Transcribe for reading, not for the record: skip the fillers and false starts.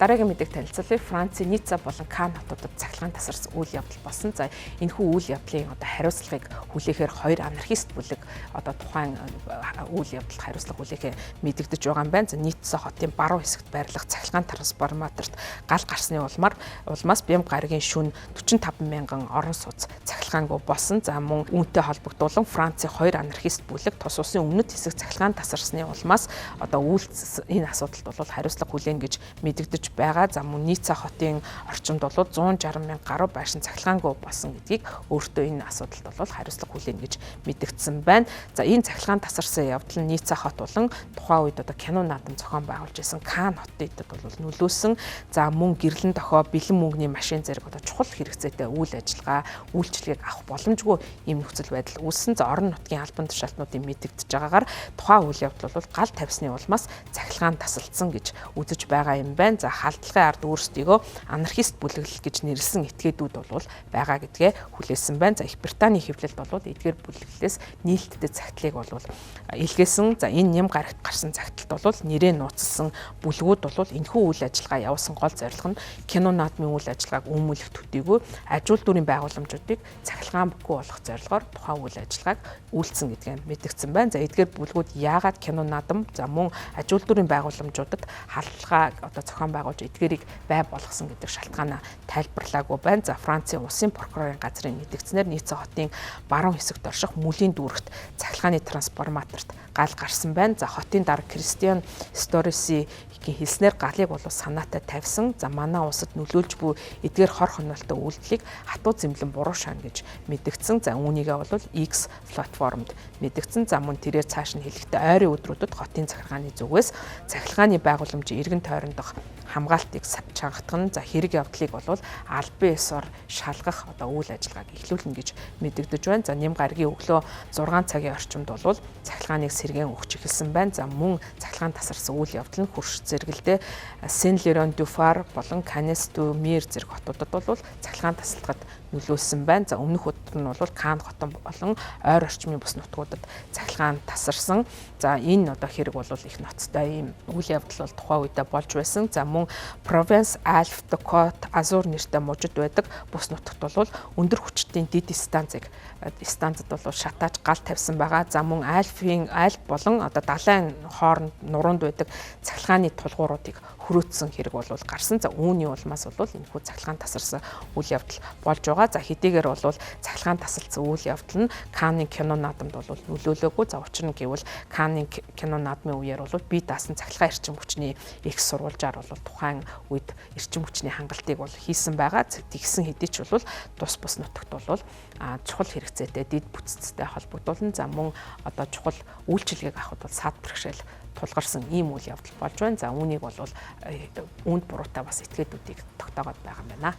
Дараагийн мэдээг танилцуулъя. Францын Ницца болон Кан хотуудад цахилгаан тасарсан үйл явдал болсон. За энэхүү үйл явдлын хариуцлагыг хүлээхээр хоёр анархист бүлэг тухайн үйл явдалд хариуцлага хүлээхээ мэдэгдэж байгаа юм байна. За Ницца хотын баруун хэсэгт байрлах цахилгаан трансформаторт гал гарсны улмаас бям гарагийн шөнө 45 мянган орон сууц цахилгаангүй болсон. За мөн үүнтэй холбогдуулан Францын хоёр анархист бүлэг тус улсын өмнөд хэсэг цахилгаан тасарсны улмаас үйлс энэ асуудалд бол хариуцлага хүлээн гэж мэдэгдэж байгаа. За мөн Ницца хотын орчимд бол 160 мянга гаруй байшин цахилгаангүй болсон гэдгийг өөртөө энэ асуудалд бол хариуцлага хүлээн гэж мэдэгдсэн байна. За энэ цахилгаан тасарсан явдал нь Ницца хот болон тухайн үед кино наадам зохион байгуулж исэн Кан хотод бол нөлөөсөн. За мөн гэрлэн дохио бэлэн мөнгөний машин зэрэг чухал хэрэгцээтэй үйл ажиллагаа үйлчлэгийг авах боломжгүй ийм нөхцөл байдал үүссэн. За орон нутгийн албан тушаалтнуудын мэдэгдэж байгаагаар тухайн үйл явдал бол гал тавьсны улмаас цахилгаан тасалдсан гэж үзэж байгаа юм байна. За халдлагын ард өөрсдийгөө анархист бүлэглэл гэж нэрлсэн этгээдүүд бол байгаа гэдгээ хүлээсэн байна. За Их Британий хэвлэлд бол эдгээр бүлэглэлээс нийлдэд загтлыг бол илгээсэн. За энэ ням гарагт гарсан загталд бол нэрээ нууцлсан бүлгүүд бол энэхүү үйл ажиллагаа явуулсан гол зорилго нь кино наадмын үйл ажиллагааг өмүүлэх төдийгүй ажил дүрийн байгууламжуудыг цахилгаангүй болох зорилгоор тухайн үйл ажиллагааг үйлдсэн гэдгээ мэдгдсэн байна. За эдгээр бүлгүүд яагаад кино наадам за мөн ажил дүрийн байгууламжуудад халдлагаа зохион байгуулж эдгээрийг бай болгосон гэдэг шалтгаанаа тайлбарлаагүй байна. За Францын улсын прокурорын газрын мэдгдснээр Ницца хотын баруун хэсэгт орших Мүлийн дүүрэгт цахилгааны трансформаторт гал гарсан байна. За хотын дарга Кристиан Сториси хэлснээр галыг бол санаатай тавьсан. За манай улсад нөлөөлж буй эдгээр хор хонолтой үйлдэлийг хатуу зэмлэн буруу шаана гэж мэдгдсэн. За үүнийгээ бол X платформд мэдгдсэн. За мөн тэрээр цааш нь хэлэхдээ ойрын өдрүүдэд хотын захиргааны зүгээс цахилгааны байгууламжийн эргэн тойрондох хамгаалтыг чангатгах нь за хэрэг явдлыг бол албан ёсоор шалгах үйл ажиллагааг эхлүүлнэ гэж мэдэгдэж байна. За нэм гарагийн өглөө 6 цагийн орчимд бол цахилгааныг сэргээн өгч эхэлсэн байна. За мөн цахилгаан тасарсан үйл явдал нь хурш зэрэгэлдээ Сен-Лорон-дю-Фар болон Канес-дю-Мир зэрэг хотуудад бол цахилгаан тасалдахад нөлөөлсөн байна. За өмнөх өдөр нь бол Кан хотон болон ойр орчмын бус нутгуудад цахилгаан тасарсан. За энэ хэрэг бол их ноцтой ийм үйл явдал бол тухайн үедээ болж байсан. За мөн Provence, Alpes, Côte d'Azur нэртэй мужид байдаг бус нутагт бол өндөр хүчтэй дид станцад бол шатааж гал тавьсан байгаа. За мөн Альп болон далайн хооронд нуруунд байдаг цахилгааны тулгууруудыг хөрөөцсөн хэрэг бол гарсан. За үүний улмаас бол энэхүү цахилгаан тасарсан үйл явдал болж байгаа. За хэдийгээр бол цахилгаан тасалдсан үйл явдал нь Канны кино наадамд бол нөлөөлөөгүй. За учир нь гэвэл Канны кино наадмын үеэр бол бие даасан цахилгаан эрчим хүчний их сурвалжаар бол тухайн үед эрчим хүчний хангалтыг бол хийсэн байгаа. Тэгсэн хэдий ч бол тус бус нутагт бол чухал хэрэгцээтэй дид бүтцтэй холбогдуулан за мөн чухал үйлчилгээг авахд бол саад бэрхшээл тулгарсан ийм үйл явдал болж байна. За үүнийг бол үүнд буруутай бас этгээдүүдийг тогтоогоод байгаа юм байна.